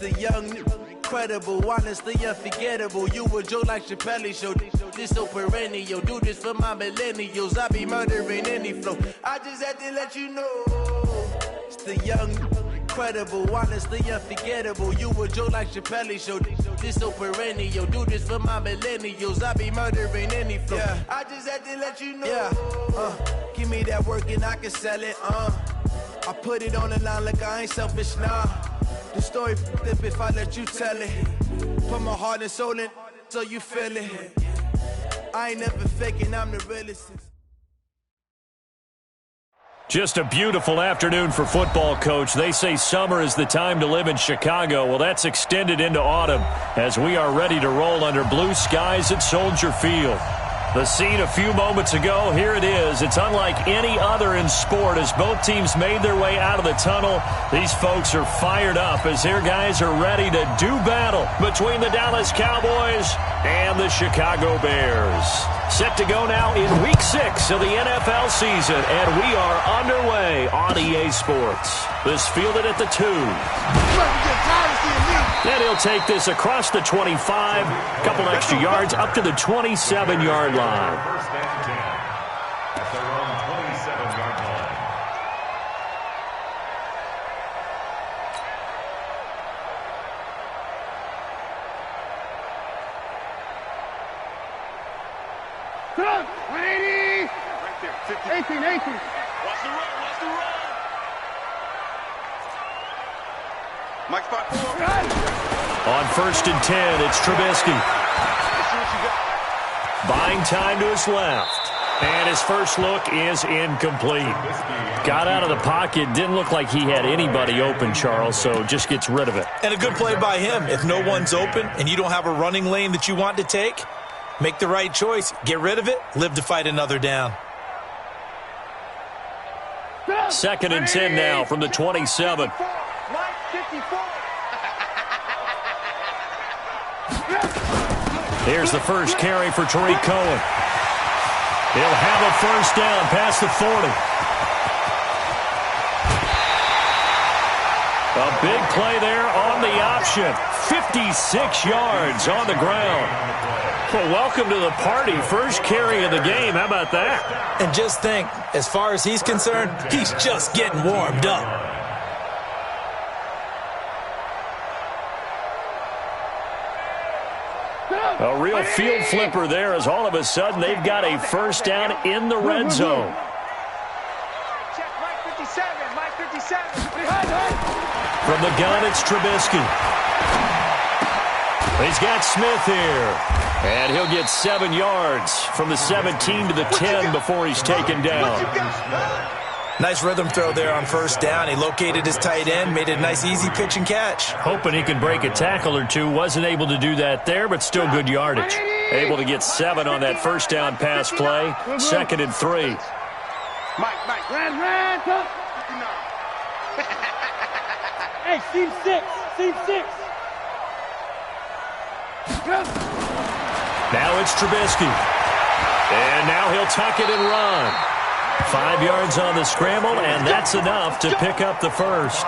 The young, incredible, honestly unforgettable. You a joke like Chappelle Show. This so perennial. Do this for my millennials. I be murdering any flow. I just had to let you know. It's the young, incredible, honestly unforgettable. You a joke like Chappelle Show. This so perennial. Do this for my millennials. I be murdering any flow. Yeah. I just had to let you know. Yeah. Give me that work and I can sell it. I put it on the line like I ain't selfish, nah. The story flip if I let you tell it. Put my heart and soul in so you feel it. I ain't never faking, I'm the realest. Just a beautiful afternoon for football, Coach. They say summer is the time to live in Chicago. Well, that's extended into autumn as we are ready to roll under blue skies at Soldier Field. The scene a few moments ago, here it is. It's unlike any other in sport as both teams made their way out of the tunnel. These folks are fired up as their guys are ready to do battle between the Dallas Cowboys and the Chicago Bears. Set to go now in Week 6 of the NFL season, and we are underway on EA Sports. This fielded at the 2. And he'll take this across the 25, couple extra yards up to the 27-yard line. First and 10 at their own 27-yard line. Good. 180. Right there. 50. 18. Watch the run. Watch the run. Mike spot 4. On first and 10, it's Trubisky. Buying time to his left. And his first look is incomplete. Got out of the pocket. Didn't look like he had anybody open, Charles, so just gets rid of it. And a good play by him. If no one's open and you don't have a running lane that you want to take, make the right choice. Get rid of it. Live to fight another down. Second and 10 now from the 27. Here's the first carry for Tariq Cohen. He'll have a first down past the 40. A big play there on the option. 56 yards on the ground. Well, welcome to the party. First carry of the game. How about that? And just think, as far as he's concerned, he's just getting warmed up. A real field flipper there as all of a sudden they've got a first down in the red zone. Check Mike 57. Mike 57. From the gun, it's Trubisky. He's got Smith here. And he'll get 7 yards from the 17 to the 10 before he's taken down. Nice rhythm throw there on first down. He located his tight end, made it a nice easy pitch and catch. Hoping he could break a tackle or two. Wasn't able to do that there, but still good yardage. Able to get 7 on that first down pass play. Second and 3. Mike. Ran. Hey, seam 6. Now it's Trubisky. And now he'll tuck it and run. 5 yards on the scramble, and that's enough to pick up the first.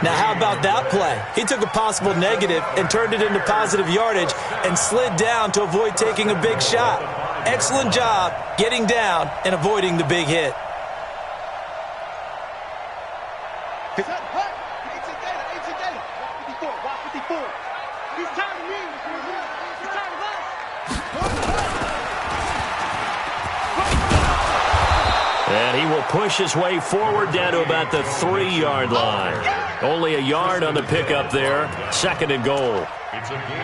Now, how about that play? He took a possible negative and turned it into positive yardage and slid down to avoid taking a big shot. Excellent job getting down and avoiding the big hit. And he will push his way forward down to about the 3-yard line. Only a yard on the pickup there. Second and goal.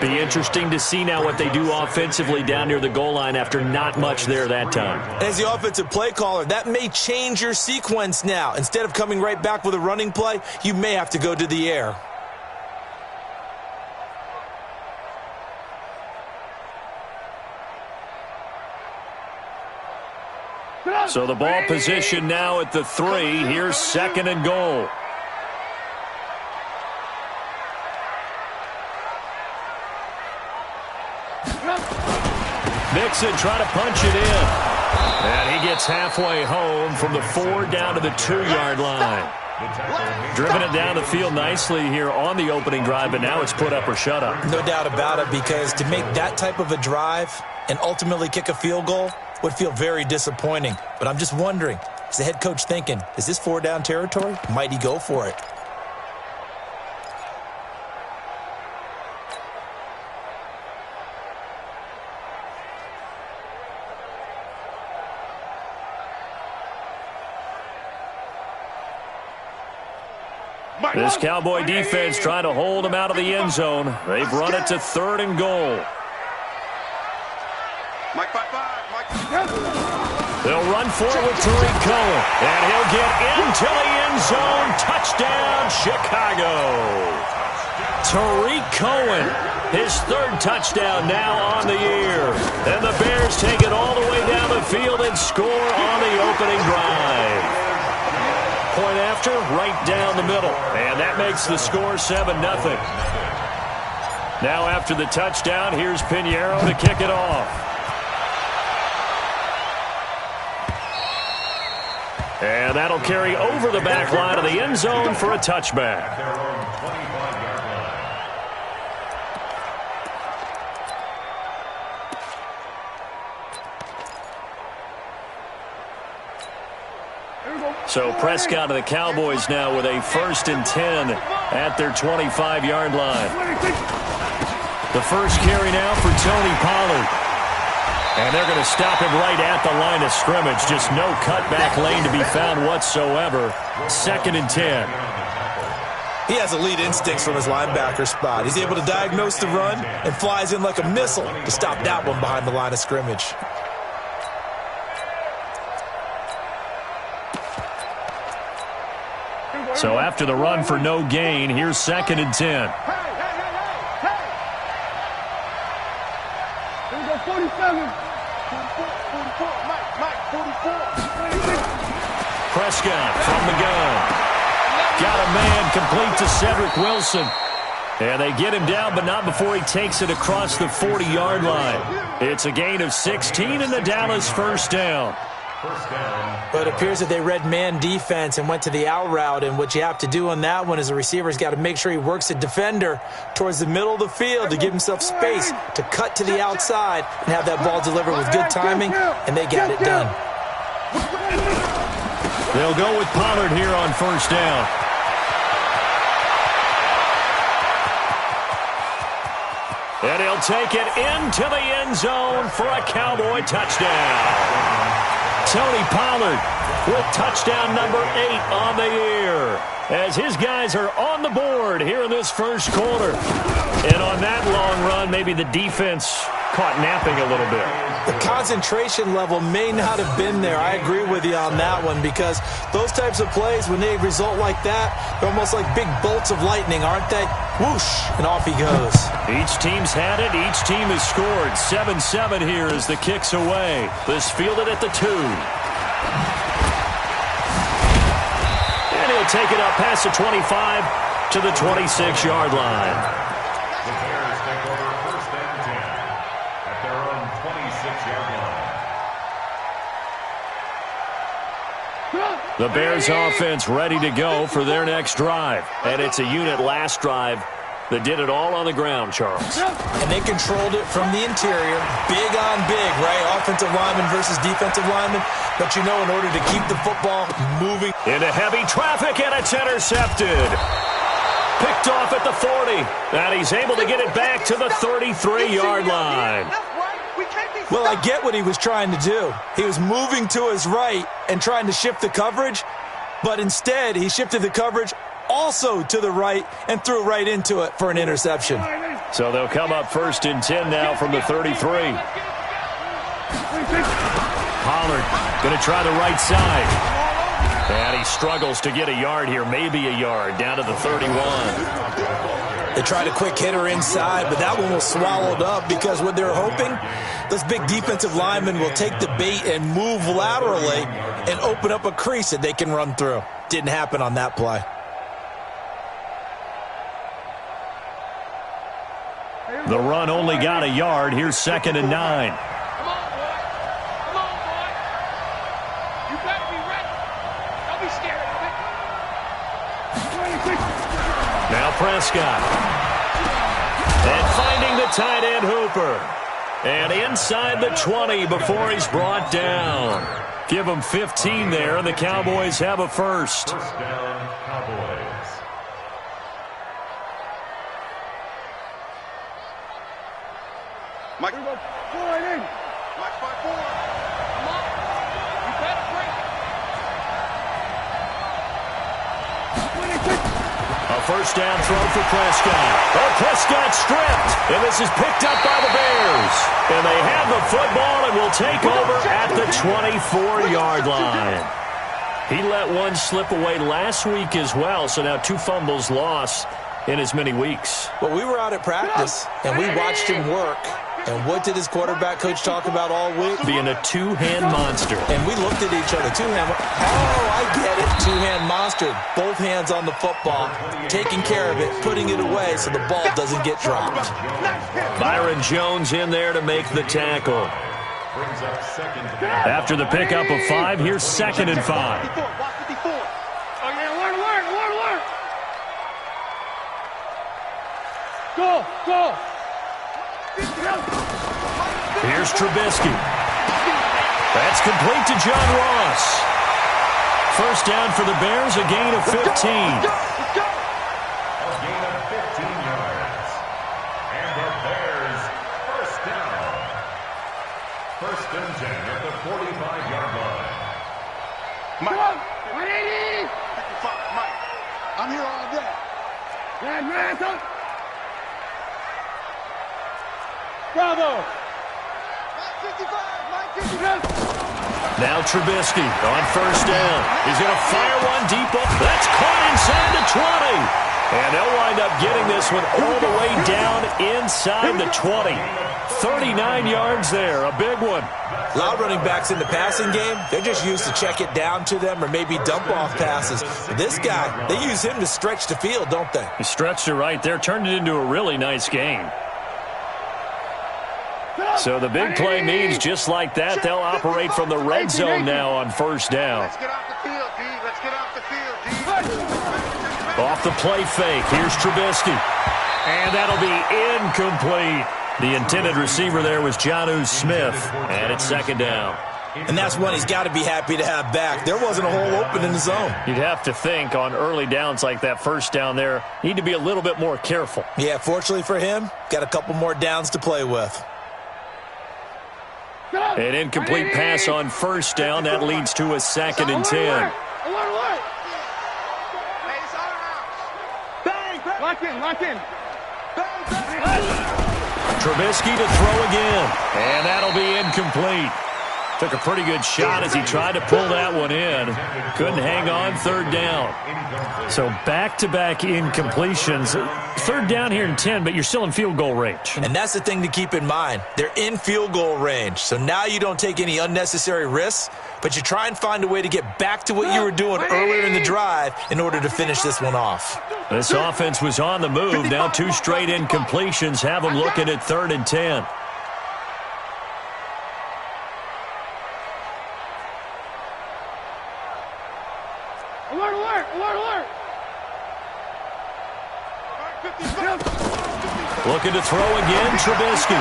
Be interesting to see now what they do offensively down near the goal line after not much there that time. As the offensive play caller, that may change your sequence now. Instead of coming right back with a running play, you may have to go to the air. So the ball position now at the 3. Here's second and goal. Mixon trying to punch it in. And he gets halfway home from the 4 down to the 2-yard line. Driven it down the field nicely here on the opening drive, but now it's put up or shut up. No doubt about it, because to make that type of a drive and ultimately kick a field goal would feel very disappointing. But I'm just wondering, is the head coach thinking, is this 4-down territory? Might he go for it? This Cowboy defense trying to hold him out of the end zone. They've run it to 3rd and goal. They'll run for it with Tariq Cohen. And he'll get into the end zone. Touchdown, Chicago. Tariq Cohen, his 3rd touchdown now on the year. And the Bears take it all the way down the field and score on the opening drive. Point after, right down the middle. And that makes the score 7-0. Now after the touchdown, here's Pinheiro to kick it off. And that'll carry over the back line of the end zone for a touchback. So Prescott of the Cowboys now with a 1st and 10 at their 25-yard line. The first carry now for Tony Pollard. And they're going to stop him right at the line of scrimmage. Just no cutback lane to be found whatsoever. 2nd and 10. He has elite instincts from his linebacker spot. He's able to diagnose the run and flies in like a missile to stop that one behind the line of scrimmage. So after the run for no gain, here's 2nd and 10. Here we go, 47. 44, Mike, 44. Prescott from the gun. Got a man complete to Cedric Wilson. And they get him down, but not before he takes it across the 40-yard line. It's a gain of 16 and the Dallas 1st down. But it appears that they read man defense and went to the out route, and what you have to do on that one is the receiver's got to make sure he works the defender towards the middle of the field to give himself space to cut to the outside and have that ball delivered with good timing, and they got it done. They'll go with Pollard here on 1st down. And he'll take it into the end zone for a Cowboy touchdown. Tony Pollard with touchdown number 8 on the year as his guys are on the board here in this 1st quarter. And on that long run, maybe the defense caught napping a little bit. The concentration level may not have been there. I agree with you on that one, because those types of plays, when they result like that, they're almost like big bolts of lightning, aren't they? Whoosh, and off he goes. Each team's had it. Each team has scored. 7-7 here as the kick's away. This fielded at the 2. And he'll take it up past the 25 to the 26-yard line. The Bears take over 1st and 10 at their own 26-yard line. The Bears offense ready to go for their next drive. And it's a unit last drive that did it all on the ground, Charles. And they controlled it from the interior. Big on big, right? Offensive lineman versus defensive lineman. But you know, in order to keep the football moving. Into heavy traffic, and it's intercepted. Picked off at the 40. And he's able to get it back to the 33-yard line. Well, I get what he was trying to do. He was moving to his right and trying to shift the coverage. But instead, he shifted the coverage also to the right and threw right into it for an interception. So they'll come up 1st and 10 now from the 33. Pollard going to try the right side. And he struggles to get a yard here, maybe a yard, down to the 31. They tried a quick hitter inside, but that one was swallowed up because what they're hoping, this big defensive lineman will take the bait and move laterally and open up a crease that they can run through. Didn't happen on that play. The run only got a yard. Here's 2nd and 9. Come on, boy. Come on, boy. You better be ready. Don't be scared of it. Now Prescott. And finding the tight end Hooper. And inside the 20 before he's brought down. Give him 15 there, and the Cowboys have a first. First down, Cowboys. Mike, go right in. Mike, 5-4. Come on. You better break. A first down throw for Prescott. Oh, Prescott stripped. And this is picked up by the Bears. And they have the football and will take over at the 24-yard line. He let one slip away last week as well, so now 2 fumbles lost in as many weeks. Well, we were out at practice, and we watched him work. And what did his quarterback coach talk about all week? Being a two-hand monster. And we looked at each other. Two-hand. Oh, I get it. Two-hand monster. Both hands on the football. Taking care of it. Putting it away so the ball doesn't get dropped. Byron Jones in there to make the tackle. After the pickup of 5, here's 2nd and 5. Oh, yeah, alert. Go. Here's Trubisky. That's complete to John Ross. First down for the Bears, a gain of 15. A gain of 15 yards. And the Bears, first down. First and 10 at the 45-yard line. Mike. 180. 55, Mike. I'm here all day. Ransom. Bravo. Mike 55. Now Trubisky on first down. He's going to fire one deep up. That's caught inside the 20. And they'll wind up getting this one all the way down inside the 20. 39 yards there, a big one. A lot of running backs in the passing game, they're just used to check it down to them or maybe dump off passes. But this guy, they use him to stretch the field, don't they? He stretched it right there, turned it into a really nice game. So the big play means just like that, they'll operate from the red zone now on first down. Let's get off the field, D. Let's get off the field, D. Off the play fake, here's Trubisky. And that'll be incomplete. The intended receiver there was Jonnu Smith, and it's 2nd down. And that's one he's got to be happy to have back. There wasn't a hole open in the zone. You'd have to think on early downs like that first down there, need to be a little bit more careful. Yeah, fortunately for him, got a couple more downs to play with. An incomplete pass on first down. That leads to a 2nd and 10. Lock in. Trubisky to throw again. And that'll be incomplete. Took a pretty good shot as he tried to pull that one in. Couldn't hang on, 3rd down. So back-to-back incompletions. 3rd down here in 10, but you're still in field goal range. And that's the thing to keep in mind. They're in field goal range. So now you don't take any unnecessary risks, but you try and find a way to get back to what you were doing earlier in the drive in order to finish this one off. This offense was on the move. Now 2 straight incompletions have them looking at 3rd and 10. Alert. Looking to throw again, Trubisky.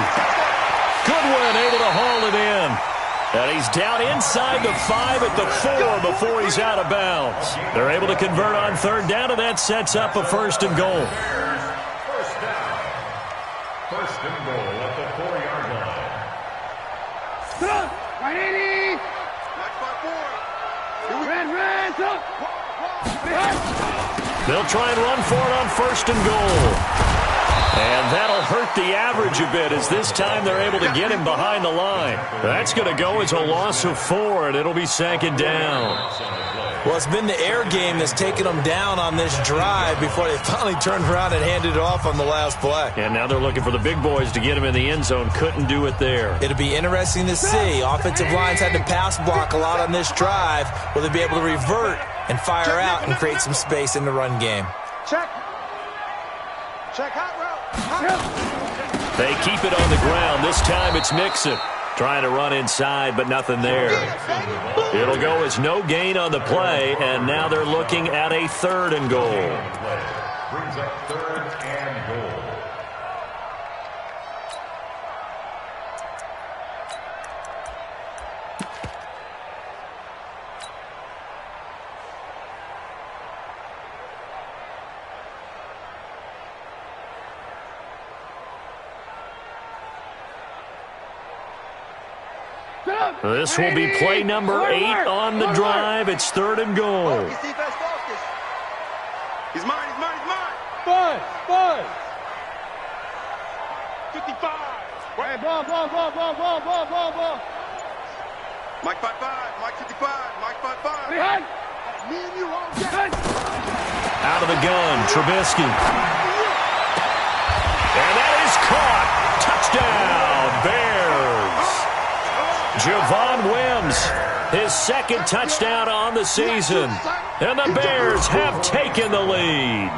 Goodwin able to haul it in. And he's down inside the 5 at the 4 before he's out of bounds. They're able to convert on 3rd down, and that sets up a 1st and goal. First down. 1st and goal at the 4-yard line. 180. They'll try and run for it on 1st and goal. And that'll hurt the average a bit as this time they're able to get him behind the line. That's going to go as a loss of 4, and it'll be 2nd down. Well, it's been the air game that's taken them down on this drive before they finally turned around and handed it off on the last play. And now they're looking for the big boys to get him in the end zone. Couldn't do it there. It'll be interesting to see. Offensive lines had to pass block a lot on this drive. Will they be able to revert and fire out and create some space in the run game? Check hot route. They keep it on the ground. This time it's Mixon. Trying to run inside, but nothing there. It'll go as no gain on the play, and now they're looking at a 3rd and goal. Brings up 3rd and goal. This will be play number 8 on the drive. It's 3rd and goal. He's mine, he's mine, he's mine. 5. 55. Hey, ball. Mike 55, Mike 55, Mike 55. Me and you all get. Out of the gun, Trubisky. And that is caught. Touchdown, Bears. Javon Wims, his 2nd touchdown on the season. And the Bears have taken the lead.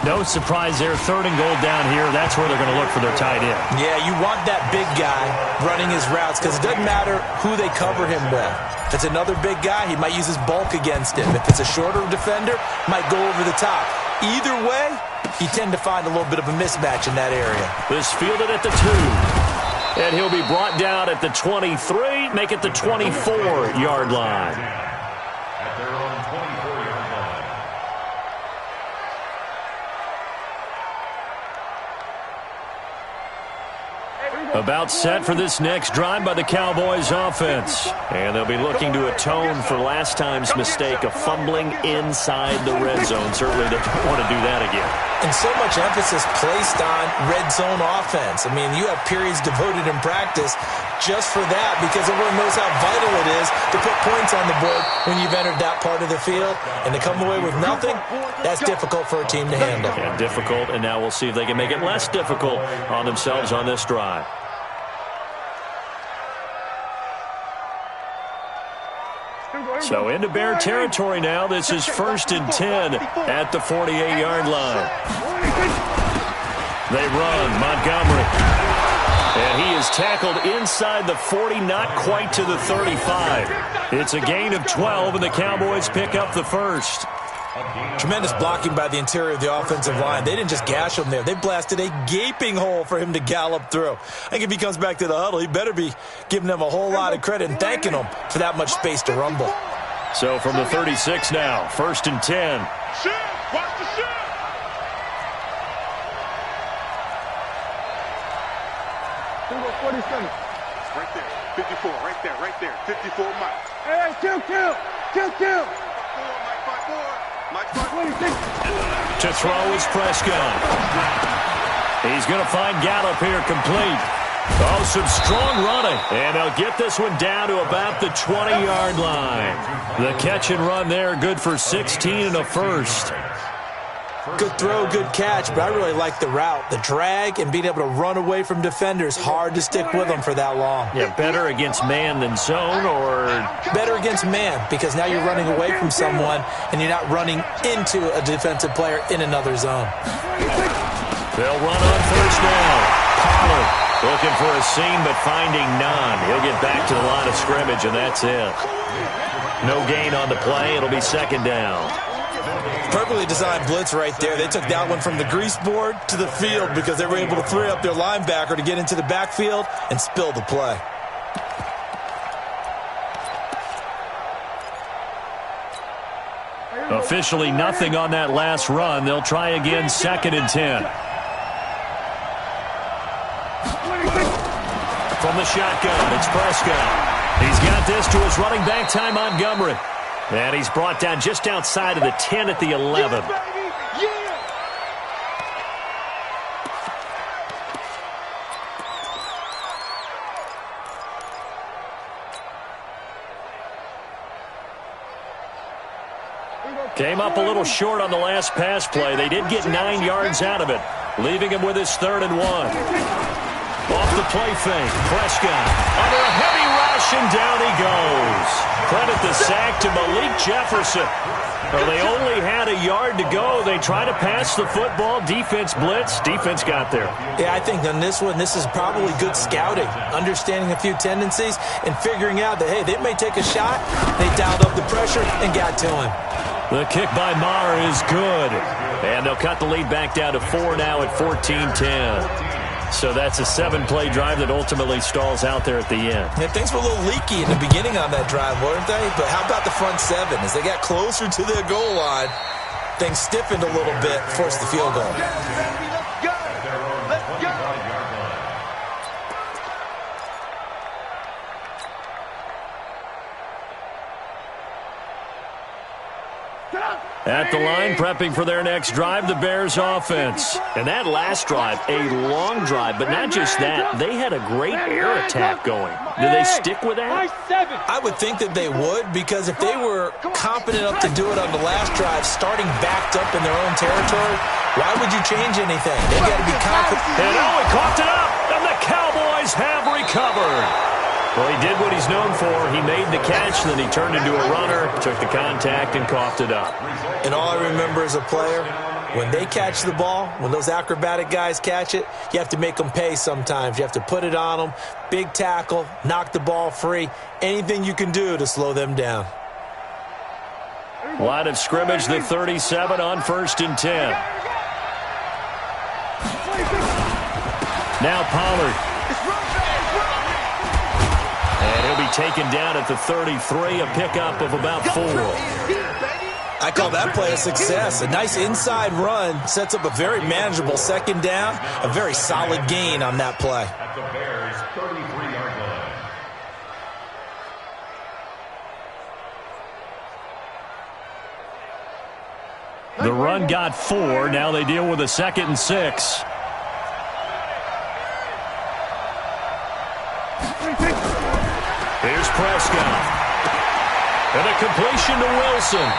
No surprise there. 3rd and goal down here. That's where they're going to look for their tight end. Yeah, you want that big guy running his routes because it doesn't matter who they cover him with. If it's another big guy, he might use his bulk against him. If it's a shorter defender, might go over the top. Either way, you tend to find a little bit of a mismatch in that area. This fielded at the 2. And he'll be brought down at the 23, make it the 24-yard line. At their own 24-yard line. About set for this next drive by the Cowboys offense. And they'll be looking to atone for last time's mistake of fumbling inside the red zone. Certainly they don't want to do that again. And so much emphasis placed on red zone offense. I mean, you have periods devoted in practice just for that because everyone knows how vital it is to put points on the board when you've entered that part of the field. And to come away with nothing, that's difficult for a team to handle. Yeah, difficult, and now we'll see if they can make it less difficult on themselves on this drive. So into Bear territory now. This is 1st and 10 at the 48-yard line. They run. Montgomery. And he is tackled inside the 40, not quite to the 35. It's a gain of 12, and the Cowboys pick up the 1st. Tremendous blocking by the interior of the offensive line. They didn't just gash him there. They blasted a gaping hole for him to gallop through. I think if he comes back to the huddle, he better be giving them a whole lot of credit and thanking them for that much space to rumble. So from the 36 now, 1st and 10. Shit! Watch the shit! Single 47. Right there. 54. Right there. 54 Mike. Hey, kill. 54, Mike 54. Mike 26. To throw is Prescott. He's going to find Gallup here complete. Oh, some strong running. And they'll get this one down to about the 20-yard line. The catch and run there, good for 16 and a 1st. Good throw, good catch, but I really like the route. The drag and being able to run away from defenders, hard to stick with them for that long. Yeah, better against man than zone, or? Better against man, because now you're running away from someone and you're not running into a defensive player in another zone. They'll run on 1st down. Pollard looking for a seam, but finding none. He'll get back to the line of scrimmage, and that's it. No gain on the play. It'll be 2nd down. Perfectly designed blitz right there. They took that one from the grease board to the field because they were able to free up their linebacker to get into the backfield and spill the play. Officially nothing on that last run. They'll try again, 2nd and 10. From the shotgun, it's Prescott. He's got this to his running back, Ty Montgomery. And he's brought down just outside of the 10 at the 11. Came up a little short on the last pass play. They did get 9 yards out of it, leaving him with his 3rd and 1. Off the play fake, Prescott under a heavy rush, and down he goes. Credit the the sack to Malik Jefferson. Well, they only had a yard to go. They try to pass the football. Defense blitz. Defense got there. Yeah, I think on this one, this is probably good scouting, understanding a few tendencies, and figuring out that, hey, they may take a shot. They dialed up the pressure and got to him. The kick by Maher is good. And they'll cut the lead back down to 4 now at 14-10. So that's a 7-play drive that ultimately stalls out there at the end. Yeah, things were a little leaky in the beginning on that drive, weren't they? But how about the front seven? As they got closer to their goal line, things stiffened a little bit, forced the field goal. At the line, prepping for their next drive, the Bears offense. And that last drive, a long drive, but not just that. They had a great air attack going. Do they stick with that? I would think that they would, because if they were competent enough to do it on the last drive, starting backed up in their own territory, why would you change anything? They got to be confident. And he coughed it up, and the Cowboys have recovered. Well, he did what he's known for. He made the catch, then he turned into a runner, took the contact, and coughed it up. And all I remember as a player, when they catch the ball, when those acrobatic guys catch it, you have to make them pay sometimes. You have to put it on them, big tackle, knock the ball free, anything you can do to slow them down. Line of scrimmage, the 37 on 1st and 10. Now Pollard. And he'll be taken down at the 33, a pickup of about 4. I call that play a success. A nice inside run sets up a very manageable second down, a very solid gain on that play. At the Bears' 33-yard line. The run got 4. Now they deal with a 2nd and 6. Here's Prescott. And a completion to Wilson.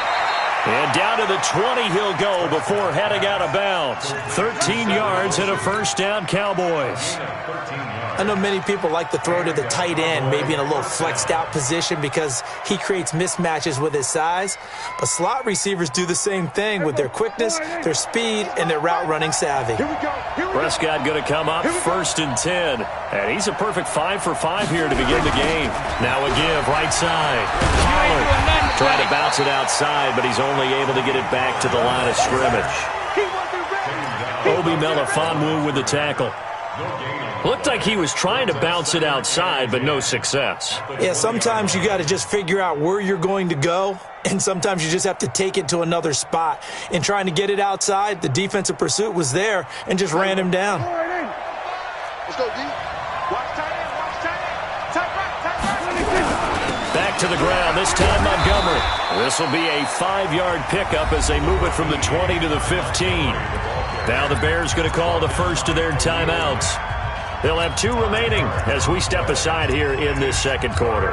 And down to the 20 he'll go before heading out of bounds. 13 yards and a first down, Cowboys. I know many people like to throw to the tight end, maybe in a little flexed out position because he creates mismatches with his size. But slot receivers do the same thing with their quickness, their speed, and their route running savvy. Prescott going to come up 1st and 10. And he's a perfect 5 for 5 here to begin the game. Now a give right side. Pollard trying to bounce it outside, but he's only able to get it back to the line of scrimmage. Obi Melifonwu with the tackle. Looked like he was trying to bounce it outside, but no success. Yeah, sometimes you got to just figure out where you're going to go, and sometimes you just have to take it to another spot. In trying to get it outside, the defensive pursuit was there and just ran him down. Let's go, D. Watch tight end, watch tight end. Tight right. Back to the ground, this time Montgomery. This will be a 5-yard pickup as they move it from the 20 to the 15. Now the Bears going to call the first of their timeouts. They'll have 2 remaining as we step aside here in this second quarter.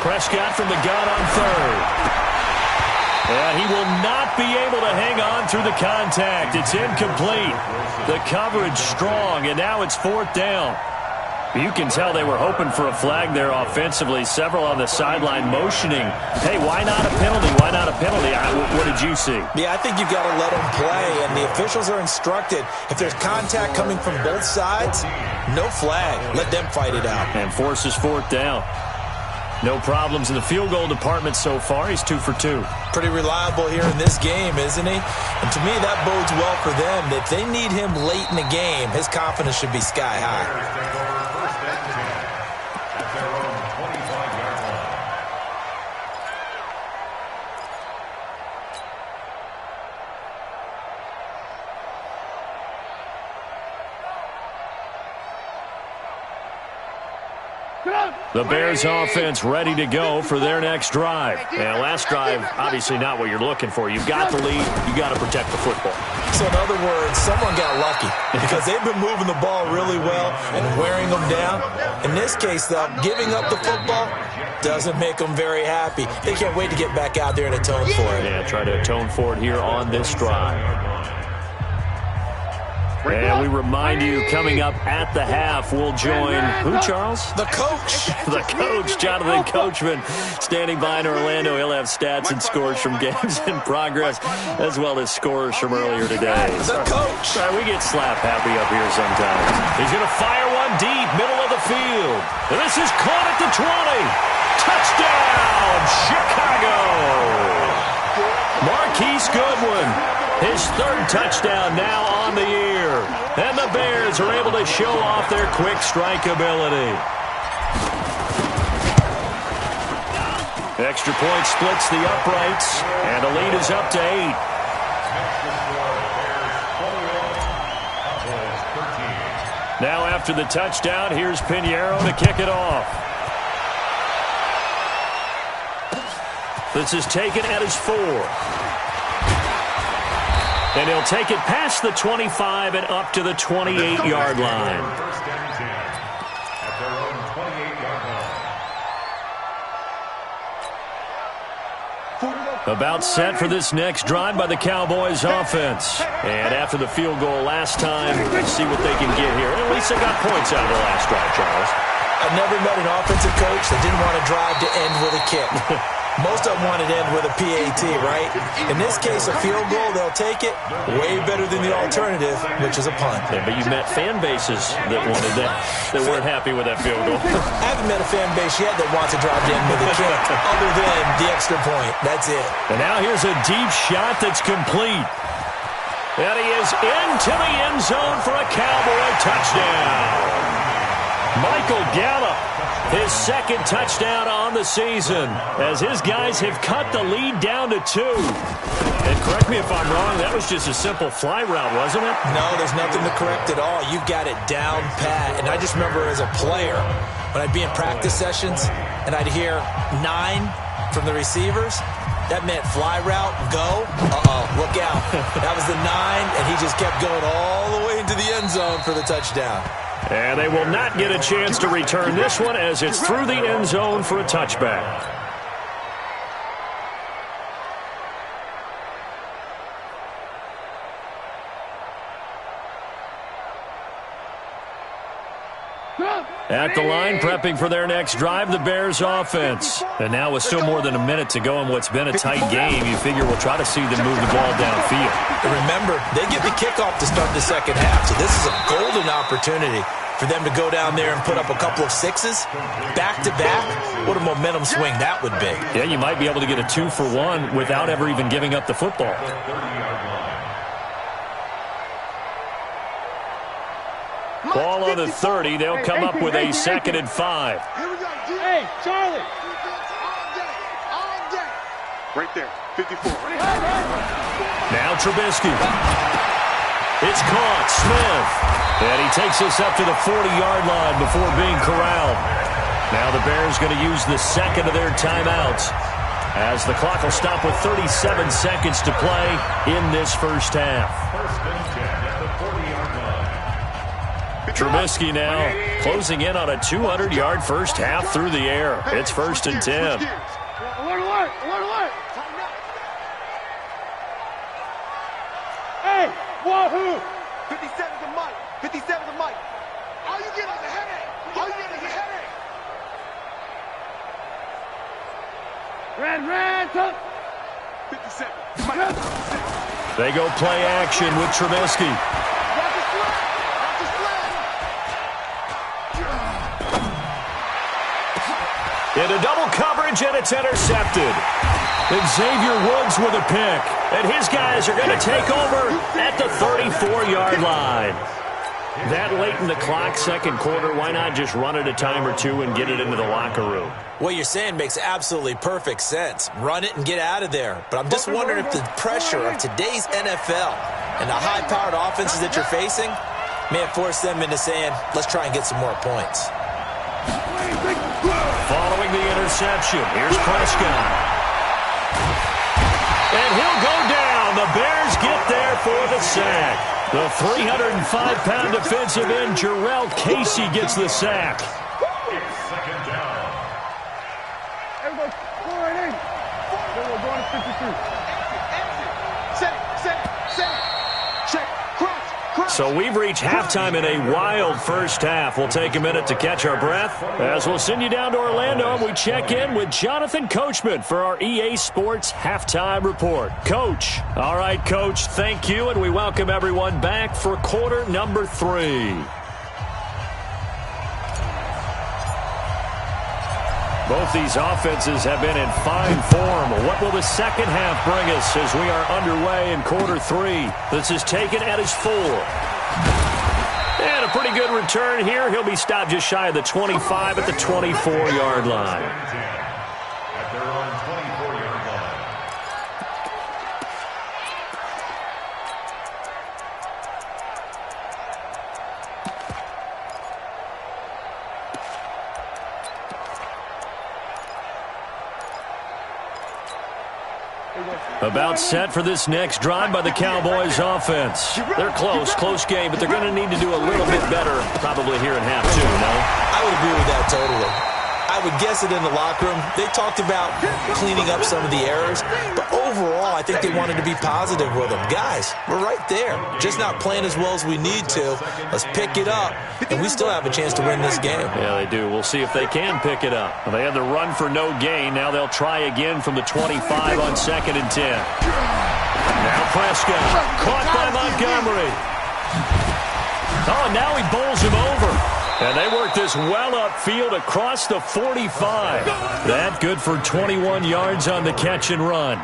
Prescott from the gun on 3rd. And he will not be able to hang on through the contact. It's incomplete. The coverage strong, and now it's 4th down. You can tell they were hoping for a flag there offensively. Several on the sideline motioning. Hey, why not a penalty? Why not a penalty? What did you see? Yeah, I think you've got to let them play, and the officials are instructed. If there's contact coming from both sides, no flag. Let them fight it out. And forces 4th down. No problems in the field goal department so far. He's 2 for 2. Pretty reliable here in this game, isn't he? And to me, that bodes well for them. If they need him late in the game, his confidence should be sky high. The Bears offense ready to go for their next drive. And last drive, obviously not what you're looking for. You've got the lead. You got to protect the football. So in other words, someone got lucky because they've been moving the ball really well and wearing them down. In this case, though, giving up the football doesn't make them very happy. They can't wait to get back out there and atone for it. Yeah, try to atone for it here on this drive. And we remind you, coming up at the half, we'll join who, Charles? The coach. The coach, Jonathan Coachman, standing by in Orlando. He'll have stats and scores from games in progress, as well as scores from earlier today. The coach. Sorry, we get slap happy up here sometimes. He's going to fire one deep, middle of the field. And this is caught at the 20. Touchdown, Chicago. Marquise Goodwin, his third touchdown now on the year. And the Bears are able to show off their quick strike ability. Extra point splits the uprights, and the lead is up to 8. Now after the touchdown, here's Pinheiro to kick it off. This is taken at his 4. And he'll take it past the 25 and up to the 28-yard line. First and 10 at their own 28-yard line. About set for this next drive by the Cowboys offense. And after the field goal last time, let's see what they can get here. At least they got points out of the last drive, Charles. I've never met an offensive coach that didn't want to drive to end with a kick. Most of them wanted to end with a PAT, right? In this case, a field goal, they'll take it. Way better than the alternative, which is a punt. Yeah, but you met fan bases that wanted that, that weren't happy with that field goal. I haven't met a fan base yet that wants to drive to end with a kick, other than the extra point. That's it. And now here's a deep shot that's complete. And he is into the end zone for a Cowboy touchdown. Michael Gallup, his second touchdown on the season, as his guys have cut the lead down to 2. And correct me if I'm wrong, that was just a simple fly route, wasn't it? No, there's nothing to correct at all. You've got it down pat. And I just remember as a player, when I'd be in practice sessions and I'd hear 9 from the receivers, that meant fly route, go. Look out. That was the 9, and he just kept going all the way into the end zone for the touchdown. And they will not get a chance to return this one as it's through the end zone for a touchback. At the line, prepping for their next drive, the Bears offense. And now with still more than a minute to go in what's been a tight game, you figure we'll try to see them move the ball downfield. And remember, they get the kickoff to start the second half, so this is a golden opportunity for them to go down there and put up a couple of 6s back-to-back. What a momentum swing that would be. Yeah, you might be able to get a 2-for-1 without ever even giving up the football. Ball on the 30. They'll come up with a 2nd and 5. Hey, Charlie. All day. Right there, 54. Now Trubisky. It's caught. Smith. And he takes us up to the 40-yard line before being corralled. Now the Bears going to use the second of their timeouts, as the clock will stop with 37 seconds to play in this first half. First and 10 at the 40-yard line. Trubisky now closing in on a 200-yard first half through the air. It's 1st and 10. Alert, alert, alert, alert. Hey, wahoo. 57 to Mike. 57 to Mike. All you get is a headache. All you get is a headache. Red, tuck. 57. Mike. They go play action with Trubisky. Into double coverage, and it's intercepted. Xavier Woods with a pick. And his guys are going to take over at the 34-yard line. That late in the clock, second quarter, why not just run it a time or two and get it into the locker room? What you're saying makes absolutely perfect sense. Run it and get out of there. But I'm just wondering if the pressure of today's NFL and the high-powered offenses that you're facing may have forced them into saying, let's try and get some more points. Following the interception, here's Prescott. And he'll go down. The Bears get there for the sack. The 305-pound defensive end, Jarrell Casey, gets the sack. It's second down. Everybody, go right in. We're going to 52. So we've reached halftime in a wild first half. We'll take a minute to catch our breath as we'll send you down to Orlando and we check in with Jonathan Coachman for our EA Sports Halftime Report. Coach. All right, Coach, thank you, and we welcome everyone back for quarter number 3. Both these offenses have been in fine form. What will the second half bring us as we are underway in quarter 3? This is taken at his 4. And a pretty good return here. He'll be stopped just shy of the 25 at the 24-yard line. At their own 24-yard line. About set for this next drive by the Cowboys offense. They're close game, but they're going to need to do a little bit better probably here in half 2, no? I would agree with that totally. I would guess it in the locker room. They talked about cleaning up some of the errors, but overall, I think they wanted to be positive with them. Guys, we're right there. Just not playing as well as we need to. Let's pick it up, and we still have a chance to win this game. Yeah, they do. We'll see if they can pick it up. They had the run for no gain. Now they'll try again from the 25 on 2nd and 10. Now Prescott, caught by Montgomery. Oh, and now he bowls him over. And they work this well upfield across the 45. That good for 21 yards on the catch and run.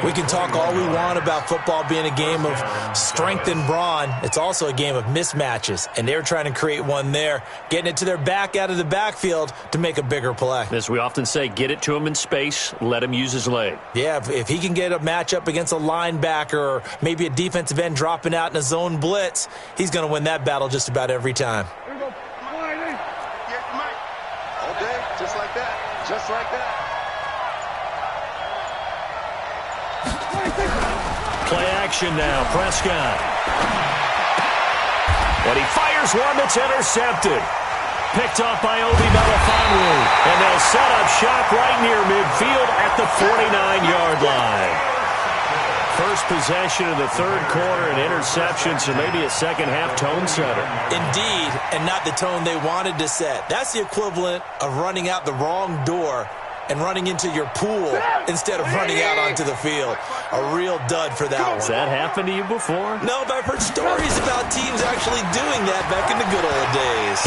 We can talk all we want about football being a game of strength and brawn. It's also a game of mismatches, and they're trying to create one there, getting it to their back out of the backfield to make a bigger play. As we often say, get it to him in space, let him use his leg. Yeah, if he can get a matchup against a linebacker or maybe a defensive end dropping out in a zone blitz, he's going to win that battle just about every time. Here we go. Line in. Get Mike. All day, just like that. Just like that. Play action now, Prescott. And he fires one that's intercepted. Picked off by Obi Melifonwu. And they'll set up shop right near midfield at the 49-yard line. First possession of the third quarter, an interception, so maybe a second-half tone setter. Indeed, and not the tone they wanted to set. That's the equivalent of running out the wrong door and running into your pool instead of running out onto the field. A real dud for that one. Has that happened to you before? No, but I've heard stories about teams actually doing that back in the good old days.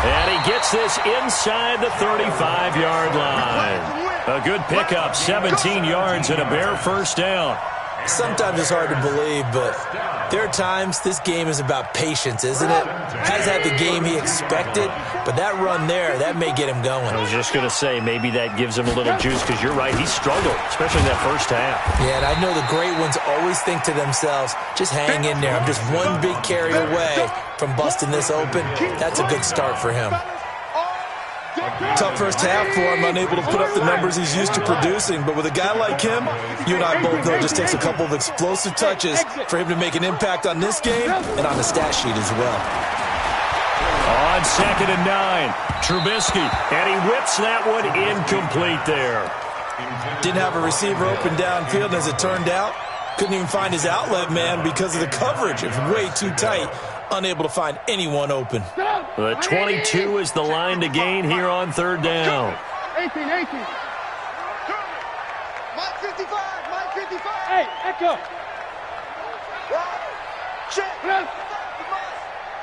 And he gets this inside the 35-yard line. A good pickup, 17 yards and a Bear first down. Sometimes it's hard to believe, but there are times this game is about patience, isn't it? Has had the game he expected, but that run there, that may get him going. I was just going to say, maybe that gives him a little juice, because you're right, he struggled, especially in that first half. Yeah, and I know the great ones always think to themselves, just hang in there. I'm just one big carry away from busting this open. That's a good start for him. Tough first half for him, unable to put up the numbers he's used to producing. But with a guy like him, you and I both know it just takes a couple of explosive touches for him to make an impact on this game and on the stat sheet as well. On 2nd and 9, Trubisky, and he whips that one incomplete there. Didn't have a receiver open downfield, and as it turned out, couldn't even find his outlet man because of the coverage. It's way too tight. Unable to find anyone open. The 22 is the line to gain here on third down. 18. Mike 55. Hey, Echo. Check.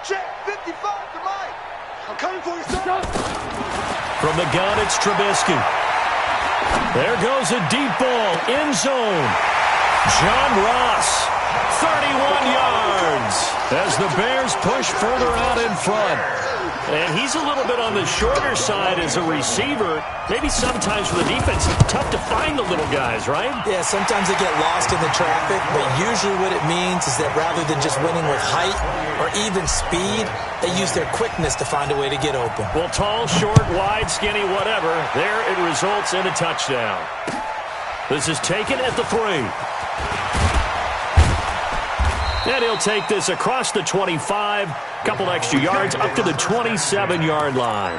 Check 55 to Mike. I'm coming for you, son. From the gun, it's Trubisky. There goes a deep ball, end zone. John Ross. 31 yards as the Bears push further out in front. And he's a little bit on the shorter side as a receiver. Maybe sometimes for the defense, it's tough to find the little guys, right? Yeah, sometimes they get lost in the traffic, but usually what it means is that rather than just winning with height or even speed, they use their quickness to find a way to get open. Well, tall, short, wide, skinny, whatever, there it results in a touchdown. This is taken at the 3. And he'll take this across the 25, couple extra yards up to the 27-yard line.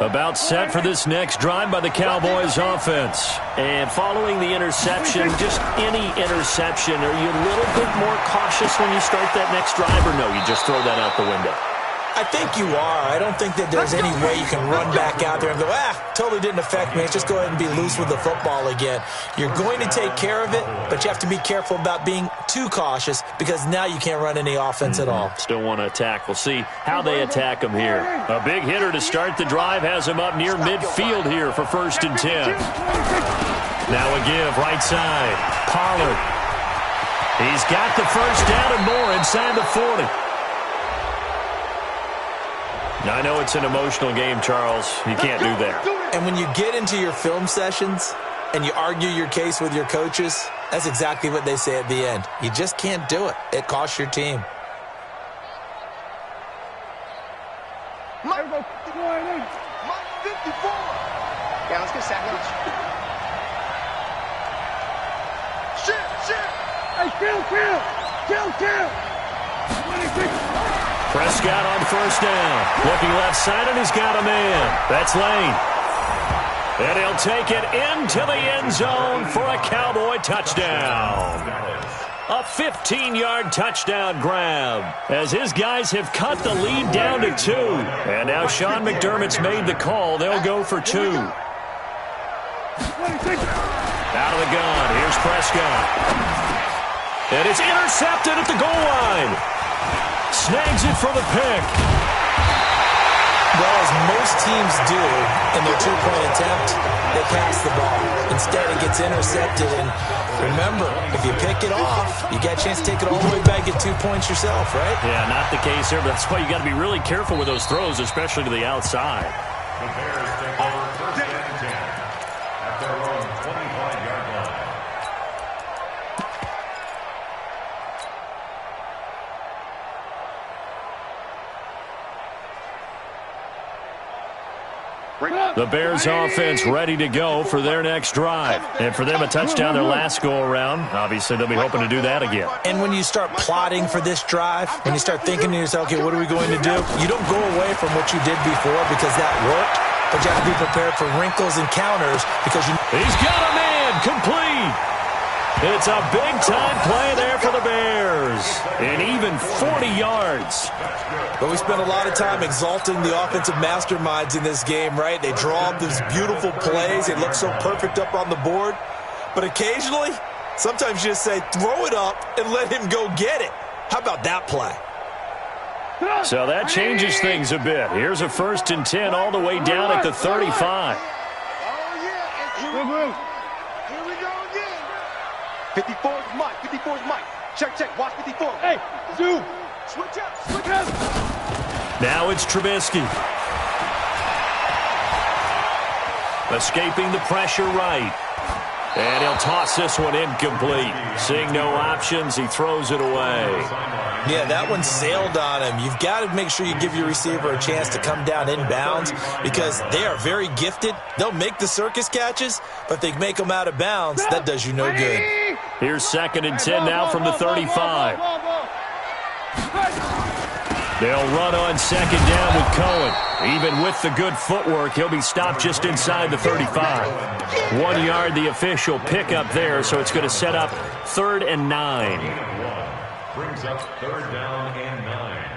About set for this next drive by the Cowboys offense. And following the interception, just any interception, are you a little bit more cautious when you start that next drive, or no, you just throw that out the window? I think you are. I don't think that there's any way you can run back out there and go, totally didn't affect me. Let's just go ahead and be loose with the football again. You're going to take care of it, but you have to be careful about being too cautious because now you can't run any offense at all. Still want to attack. We'll see how they attack him here. A big hitter to start the drive has him up near midfield here for 1st and 10. Now a give, right side. Pollard. He's got the first down and more inside the 40. Now, I know it's an emotional game, Charles. You can't do that. And when you get into your film sessions and you argue your case with your coaches, that's exactly what they say at the end. You just can't do it. It costs your team. Mike 54. Yeah, let's get sandwich. Shit. Hey, kill. 26. Prescott on 1st down. Looking left side, and he's got a man. That's Lane. And he'll take it into the end zone for a Cowboy touchdown. A 15-yard touchdown grab as his guys have cut the lead down to 2. And now Sean McDermott's made the call. They'll go for 2. Out of the gun. Here's Prescott. And it's intercepted at the goal line. Snags it for the pick. Well, as most teams do in their two-point attempt, they pass the ball. Instead, it gets intercepted. And remember, if you pick it off, you get a chance to take it all the way back, get 2 points yourself, right? Yeah, not the case here, but that's why you got to be really careful with those throws, especially to the outside. The Bears take over 1st and 10 at their own 25-yard line. The Bears offense ready to go for their next drive. And for them, a touchdown their last go-around. Obviously, they'll be hoping to do that again. And when you start plotting for this drive, when you start thinking to yourself, okay, what are we going to do? You don't go away from what you did before because that worked, but you have to be prepared for wrinkles and counters because you... He's got a man, complete. It's a big-time play there for the Bears. And even 40 yards. But we spent a lot of time exalting the offensive masterminds in this game, right? They draw up these beautiful plays. They look so perfect up on the board. But occasionally, sometimes you just say, throw it up and let him go get it. How about that play? So that changes things a bit. Here's a 1st and 10 all the way down at the 35. Here we go again. 54 is Mike. 54 is Mike. Check. Watch 54. Hey, zoom. Switch up. Now it's Trubisky. Escaping the pressure right. And he'll toss this one incomplete. Seeing no options, he throws it away. Yeah, that one sailed on him. You've got to make sure you give your receiver a chance to come down inbounds because they are very gifted. They'll make the circus catches, but they make them out of bounds. That does you no good. Here's 2nd and 10 now from the 35. They'll run on 2nd down with Cohen. Even with the good footwork, he'll be stopped just inside the 35. 1 yard, the official pickup there, so it's going to set up 3rd and 9. Brings up 3rd down and 9.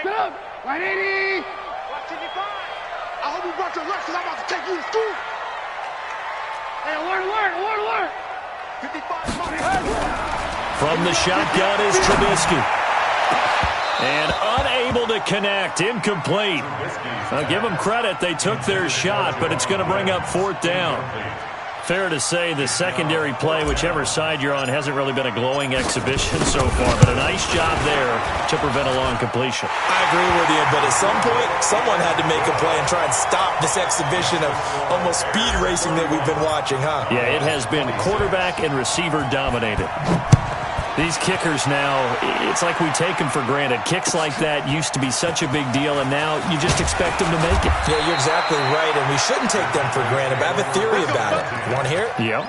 Go! 180! Watch 55! I hope you brought your lunch because I'm about to take you to school! Hey, alert! 55 money! From the shotgun is Trubisky. And unable to connect. Incomplete. I'll give them credit. They took their shot, but it's going to bring up 4th down. Fair to say the secondary play, whichever side you're on, hasn't really been a glowing exhibition so far, but a nice job there to prevent a long completion. I agree with you, but at some point, someone had to make a play and try and stop this exhibition of almost speed racing that we've been watching, huh? Yeah, it has been quarterback and receiver dominated. These kickers now, it's like we take them for granted. Kicks like that used to be such a big deal, and now you just expect them to make it. Yeah, you're exactly right, and we shouldn't take them for granted, but I have a theory about it. You want to hear it? Yep.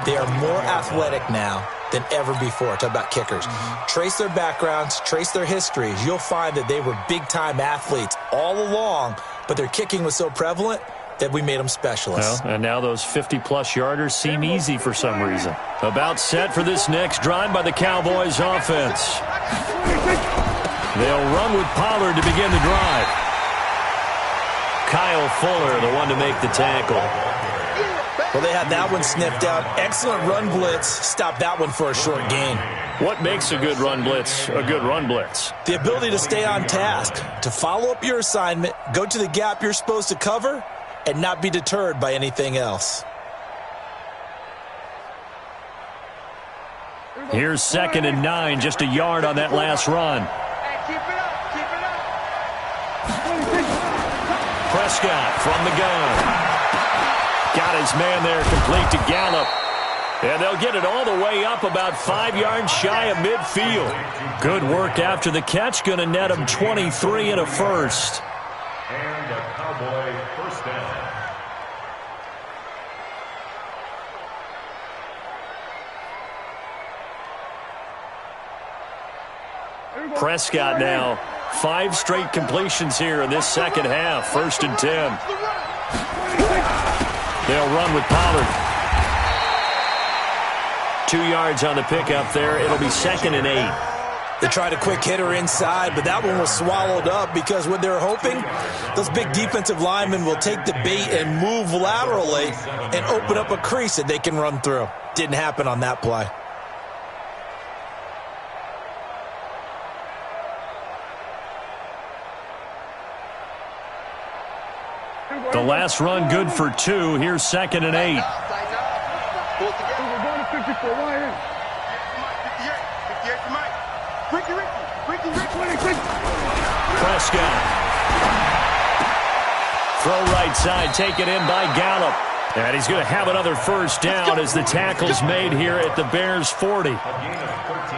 They are more athletic now than ever before. Talk about kickers. Trace their backgrounds, trace their histories. You'll find that they were big-time athletes all along, but their kicking was so prevalent that we made them specialists. Well, and now those 50-plus yarders seem easy for some reason. About set for this next drive by the Cowboys offense. They'll run with Pollard to begin the drive. Kyle Fuller, the one to make the tackle. Well, they had that one sniffed out. Excellent run blitz. Stop that one for a short gain. What makes a good run blitz a good run blitz? The ability to stay on task, to follow up your assignment, go to the gap you're supposed to cover, and not be deterred by anything else. Here's 2nd and 9, just a yard on that last run. Prescott from the gun. Got his man there, complete to Gallup. And they'll get it all the way up about 5 yards shy of midfield. Good work after the catch, going to net him 23 and a first. And a Cowboy first down. Prescott now, 5 straight completions here in this second half. 1st and 10. They'll run with Pollard. 2 yards on the pickup there. It'll be 2nd and 8. They tried a quick hitter inside, but that one was swallowed up because what they're hoping, those big defensive linemen will take the bait and move laterally and open up a crease that they can run through. Didn't happen on that play. The last run good for 2. Here's 2nd and 8. Prescott. Throw right side, taken in by Gallup. And he's going to have another first down as the tackle's made here at the Bears' 40.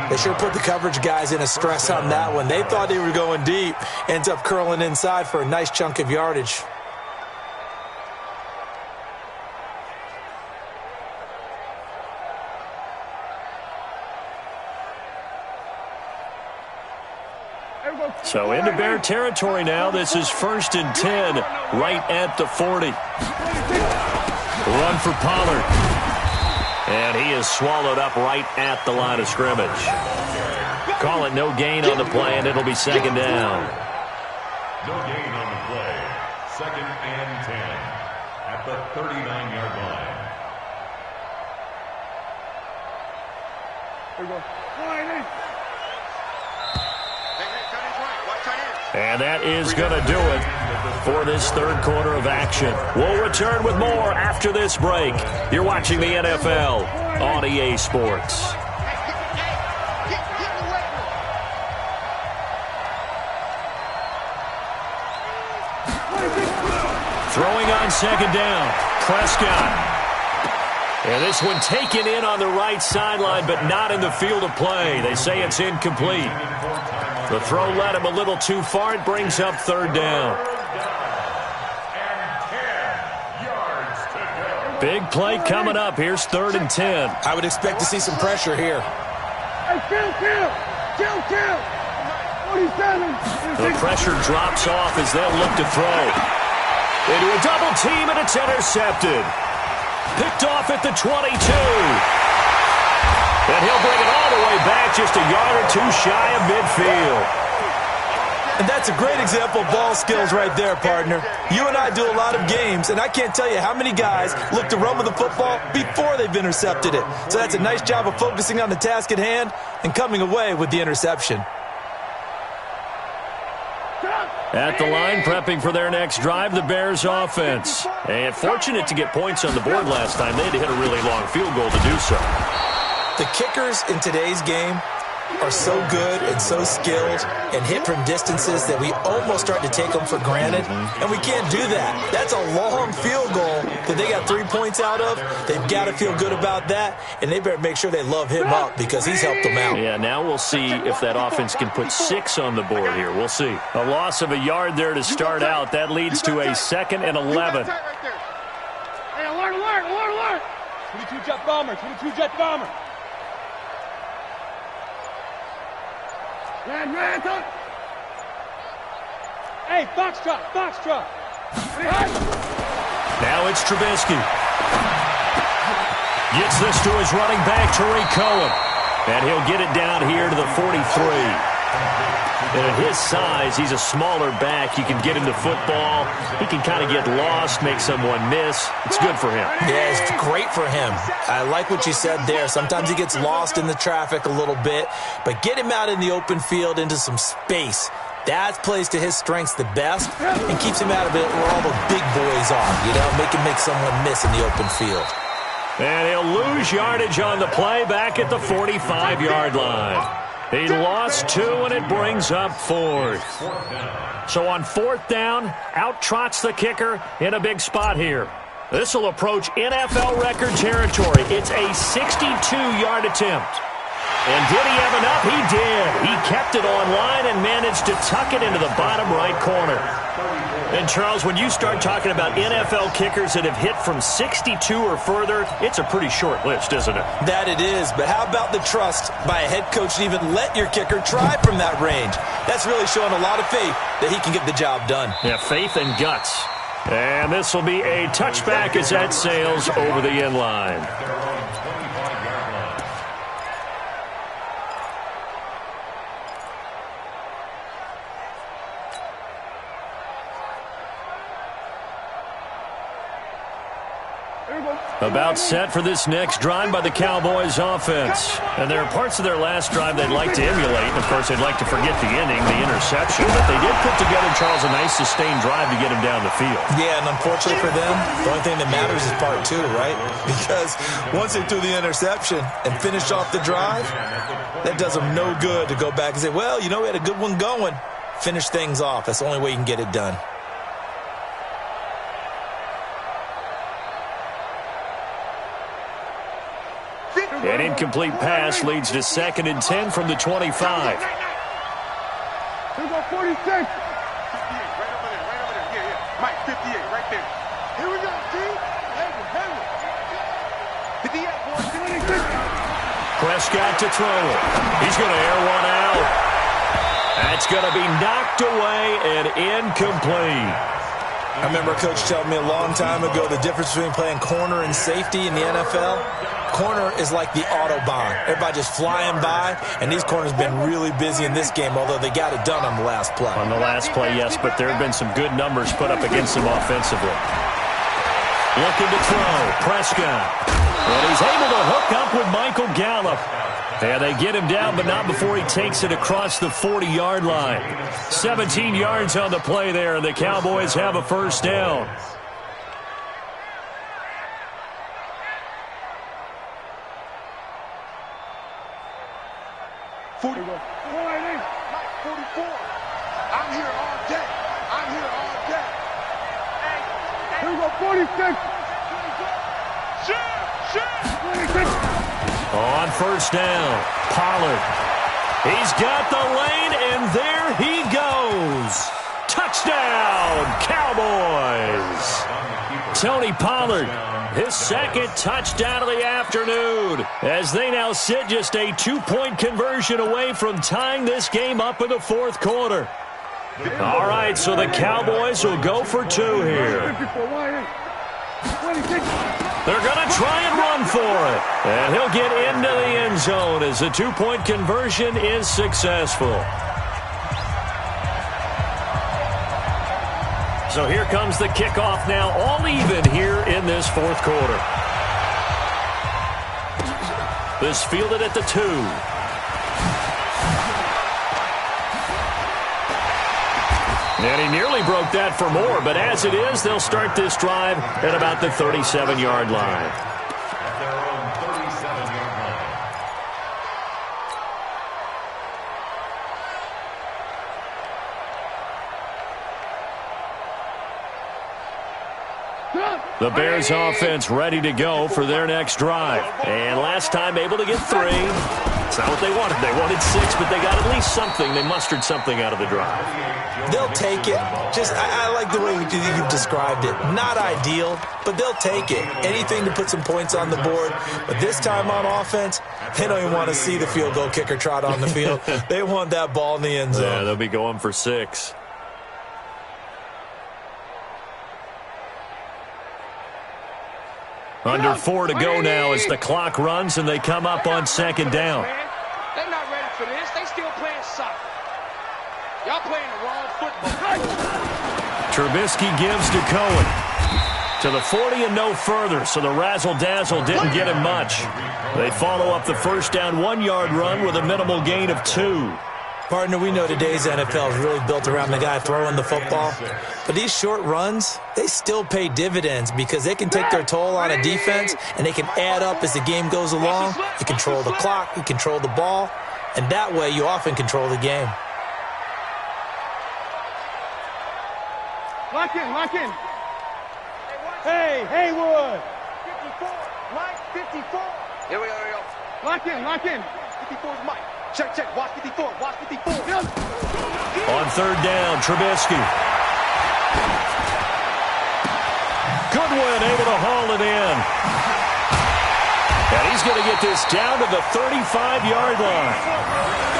They sure put the coverage guys in a stress on that one. They thought they were going deep. Ends up curling inside for a nice chunk of yardage. So into Bear territory now. This is 1st and 10, right at the 40. Run for Pollard. And he is swallowed up right at the line of scrimmage. Call it no gain on the play, and it'll be 2nd down. No gain on the play. 2nd and 10 at the 39-yard line. There we go. And that is going to do it for this 3rd quarter of action. We'll return with more after this break. You're watching the NFL on EA Sports. Throwing on 2nd down, Prescott. And this one taken in on the right sideline, but not in the field of play. They say it's incomplete. The throw led him a little too far. It brings up 3rd down. Big play coming up. Here's 3rd and 10. I would expect to see some pressure here. Hey, kill. 47. The pressure drops off as they'll look to throw. Into a double team, and it's intercepted. Picked off at the 22. And he'll bring it all the way back, just a yard or 2 shy of midfield. And that's a great example of ball skills right there, partner. You and I do a lot of games, and I can't tell you how many guys look to run with the football before they've intercepted it. So that's a nice job of focusing on the task at hand and coming away with the interception. At the line, prepping for their next drive, the Bears offense. And fortunate to get points on the board last time. They had to hit a really long field goal to do so. The kickers in today's game are so good and so skilled and hit from distances that we almost start to take them for granted, and we can't do that. That's a long field goal that they got 3 points out of. They've got to feel good about that, and they better make sure they love him up because he's helped them out. Yeah, now we'll see if that offense can put 6 on the board here. We'll see. A loss of a yard there to start out. That leads to a 2nd and 11. Hey, alert, alert, alert, alert! 22 jet bomber, 22 jet bomber. Hey, Foxtrot, Foxtrot. Now it's Trubisky. Gets this to his running back, Tariq Cohen. And he'll get it down here to the 43. And at his size, he's a smaller back. You can get him the football. He can kind of get lost, make someone miss. It's good for him. Yeah, it's great for him. I like what you said there. Sometimes he gets lost in the traffic a little bit, but get him out in the open field into some space. That plays to his strengths the best and keeps him out of it where all the big boys are. You know, make him make someone miss in the open field. And he'll lose yardage on the play back at the 45-yard line. He lost 2, and it brings up 4th. So on 4th down, out trots the kicker in a big spot here. This will approach NFL record territory. It's a 62-yard attempt. And did he have enough? He did. He kept it on line and managed to tuck it into the bottom right corner. And, Charles, when you start talking about NFL kickers that have hit from 62 or further, it's a pretty short list, isn't it? That it is, but how about the trust by a head coach to even let your kicker try from that range? That's really showing a lot of faith that he can get the job done. Yeah, faith and guts. And this will be a touchback as that sails over the end line. About set for this next drive by the Cowboys offense. And there are parts of their last drive they'd like to emulate. And, of course, they'd like to forget the ending, the interception. But they did put together, Charles, a nice sustained drive to get him down the field. Yeah, and unfortunately for them, the only thing that matters is part 2, right? Because once they threw the interception and finished off the drive, that does them no good to go back and say, well, you know, we had a good one going. Finish things off. That's the only way you can get it done. An incomplete pass leads to 2nd and 10 from the 25. Here we go, 46. 58, right over there. Yeah. Mike, 58, right there. Here we go, G. Heavy. 58, 46. Prescott to throw it. He's going to air one out. That's going to be knocked away and incomplete. I remember a coach telling me a long time ago the difference between playing corner and safety in the NFL. Corner is like the Autobahn. Everybody just flying by, and these corners have been really busy in this game, although they got it done on the last play. On the last play, yes, but there have been some good numbers put up against them offensively. Looking to throw, Prescott. And he's able to hook up with Michael Gallup. And they get him down, but not before he takes it across the 40-yard line. 17 yards on the play there, and the Cowboys have a first down. I'm here all day. Here we go, 46. On first down, Pollard. He's got the lane, and there he goes. Touchdown, Cowboys. Tony Pollard, his 2nd touchdown of the afternoon, as they now sit just a 2-point conversion away from tying this game up in the 4th quarter. All right, so the Cowboys will go for 2 here. They're going to try and run for it. And he'll get into the end zone as the 2-point conversion is successful. So here comes the kickoff now, all even here in this fourth quarter. This fielded at the 2. And he nearly broke that for more, but as it is, they'll start this drive at about the 37-yard line. At their own 37-yard line. The Bears offense ready to go for their next drive. And last time able to get 3. It's not what they wanted. They wanted 6, but they got at least something. They mustered something out of the drive. They'll take it. I like the way you've described it. Not ideal, but they'll take it. Anything to put some points on the board. But this time on offense, they don't even want to see the field goal kicker trot on the field. They want that ball in the end zone. Yeah, they'll be going for 6. Under 4 to go now as the clock runs and they come up on second down. They're not ready for this. They still playing soccer. Y'all playing the wrong football. Trubisky gives to Cohen. To the 40 and no further, so the razzle-dazzle didn't get him much. They follow up the first down 1-yard run with a minimal gain of 2. Partner, we know today's NFL is really built around the guy throwing the football. But these short runs, they still pay dividends because they can take their toll on a defense and they can add up as the game goes along. You control the clock, you control the ball, and that way you often control the game. Lock in, lock in. Hey, Haywood. 54. Mike, 54. Here we go. Lock in, lock in. 54 is Mike. Check. Watch 54. Watch 54. On third down, Trubisky. Goodwin able to haul it in. And he's going to get this down to the 35-yard line.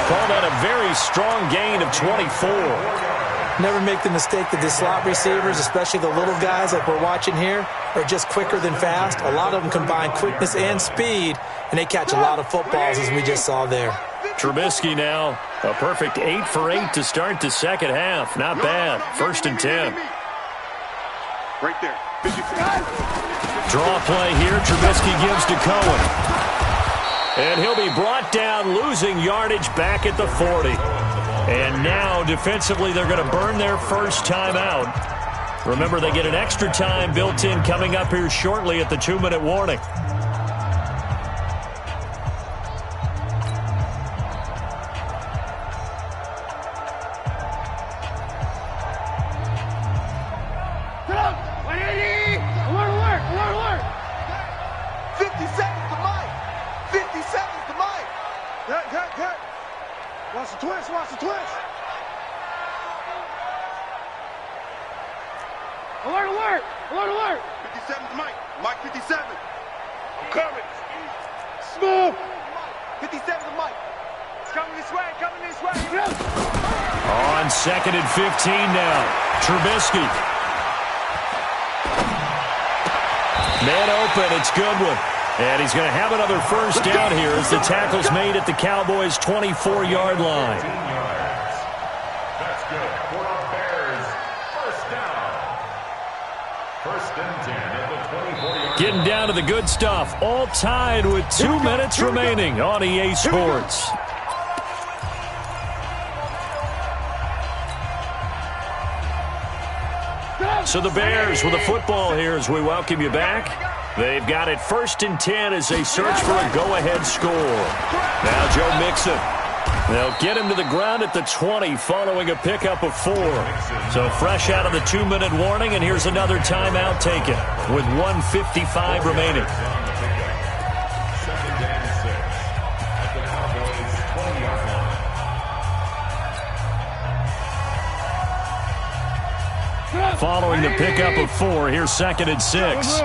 Call that a very strong gain of 24. Never make the mistake that the slot receivers, especially the little guys like we're watching here, are just quicker than fast. A lot of them combine quickness and speed, and they catch a lot of footballs, as we just saw there. Trubisky now, a perfect 8 for 8 to start the second half. Not bad. 1st and 10. Right there. 54. Draw play here. Trubisky gives to Cohen. And he'll be brought down, losing yardage back at the 40. And now, defensively, they're going to burn their first time out. Remember, they get an extra time built in coming up here shortly at the 2-minute warning. Alert. 50 seconds to Mike. 50 seconds to Mike. Good. Watch the twist. Alert. 57 to Mike. Mike 57. I'm coming. Smooth. 57 to Mike. It's coming this way. On 2nd and 15 now. Trubisky. Man open. It's Goodwin. And he's going to have another first down here as the tackle's made at the Cowboys' 24-yard line. That's good for the Bears. First down. 1st and 10 at the 24-yard. Getting down to the good stuff. All tied with 2 minutes remaining on EA Sports. So the Bears with the football here as we welcome you back. They've got it 1st and 10 as they search for a go-ahead score. Now Joe Mixon. They'll get him to the ground at the 20 following a pickup of 4. So fresh out of the 2-minute warning, and here's another timeout taken with 1:55 remaining. 2nd and 6 at the Cowboys' 20-yard line. Following the pickup of 4, here's 2nd and 6.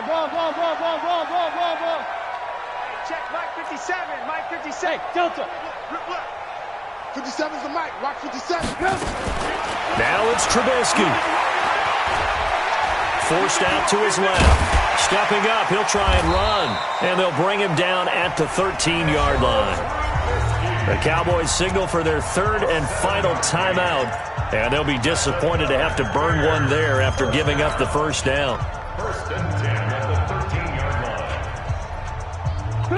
Ball. Hey, check Mike 57. Mike 57. Hey, Delta. 57's the Mike. Rock 57. Now it's Trubisky. Forced out to his left. Stepping up, he'll try and run. And they'll bring him down at the 13-yard line. The Cowboys signal for their third and final timeout, and they'll be disappointed to have to burn one there after giving up the first down. First and 10 at the 13-yard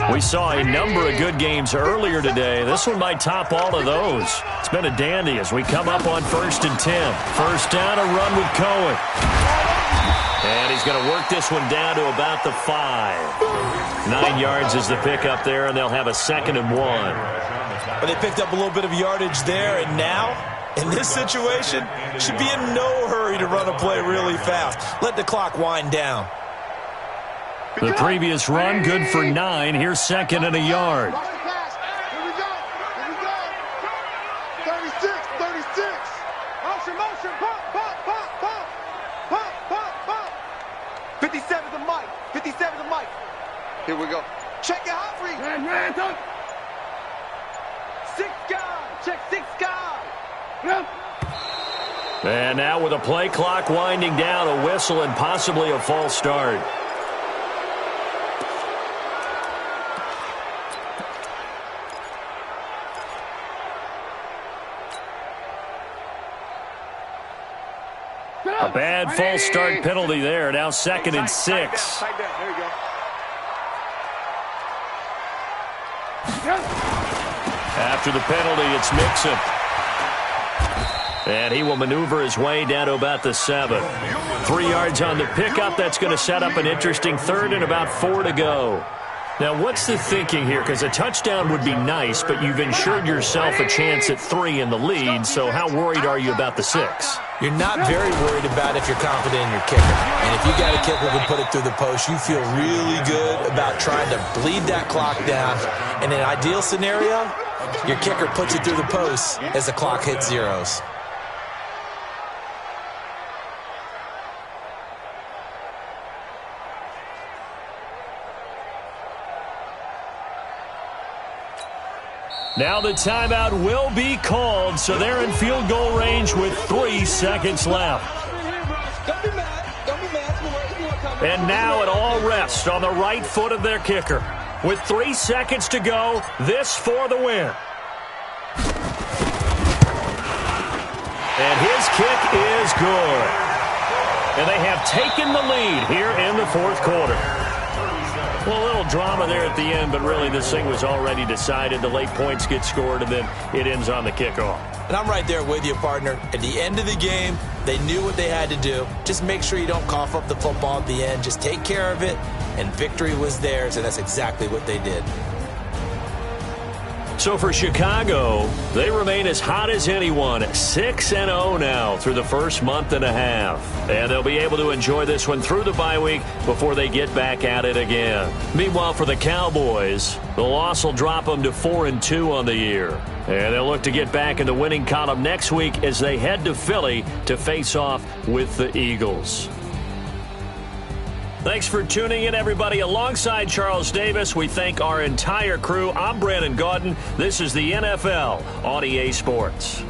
line. We saw a number of good games earlier today. This one might top all of those. It's been a dandy as we come up on 1st and 10. First down, a run with Cohen. And he's going to work this one down to about the 5. 9 yards is the pickup there, and they'll have a 2nd and 1. But they picked up a little bit of yardage there, and now, in this situation, should be in no hurry to run a play really fast. Let the clock wind down. The previous run, good for 9. Here's 2nd and a yard. Here we go. 36. Motion. Pop. 57 to Mike. Here we go. Check it out, Free. Check 6 guy. And now with a play clock winding down, a whistle and possibly a false start. A bad false start penalty there. Now 2nd and 6. There you go. After the penalty, it's Mixon. And he will maneuver his way down to about the 7. 3 yards on the pickup. That's going to set up an interesting 3rd and about 4 to go. Now, what's the thinking here? Because a touchdown would be nice, but you've ensured yourself a chance at 3 in the lead, so how worried are you about the 6? You're not very worried about if you're confident in your kicker. And if you got a kicker who can put it through the post, you feel really good about trying to bleed that clock down. In an ideal scenario, your kicker puts it through the post as the clock hits zeros. Now the timeout will be called, so they're in field goal range with 3 seconds left. And now it all rests on the right foot of their kicker. With 3 seconds to go, this for the win. And his kick is good. And they have taken the lead here in the 4th quarter. Well, a little drama there at the end, but really this thing was already decided. The late points get scored, and then it ends on the kickoff. And I'm right there with you, partner. At the end of the game, they knew what they had to do. Just make sure you don't cough up the football at the end. Just take care of it, and victory was theirs, and that's exactly what they did. So for Chicago, they remain as hot as anyone, 6-0 now through the first month and a half. And they'll be able to enjoy this one through the bye week before they get back at it again. Meanwhile, for the Cowboys, the loss will drop them to 4-2 on the year. And they'll look to get back in the winning column next week as they head to Philly to face off with the Eagles. Thanks for tuning in, everybody. Alongside Charles Davis, we thank our entire crew. I'm Brandon Gaudin. This is the NFL on EA Sports.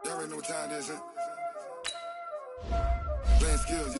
Y'all already know what time it is, huh? Playing skills.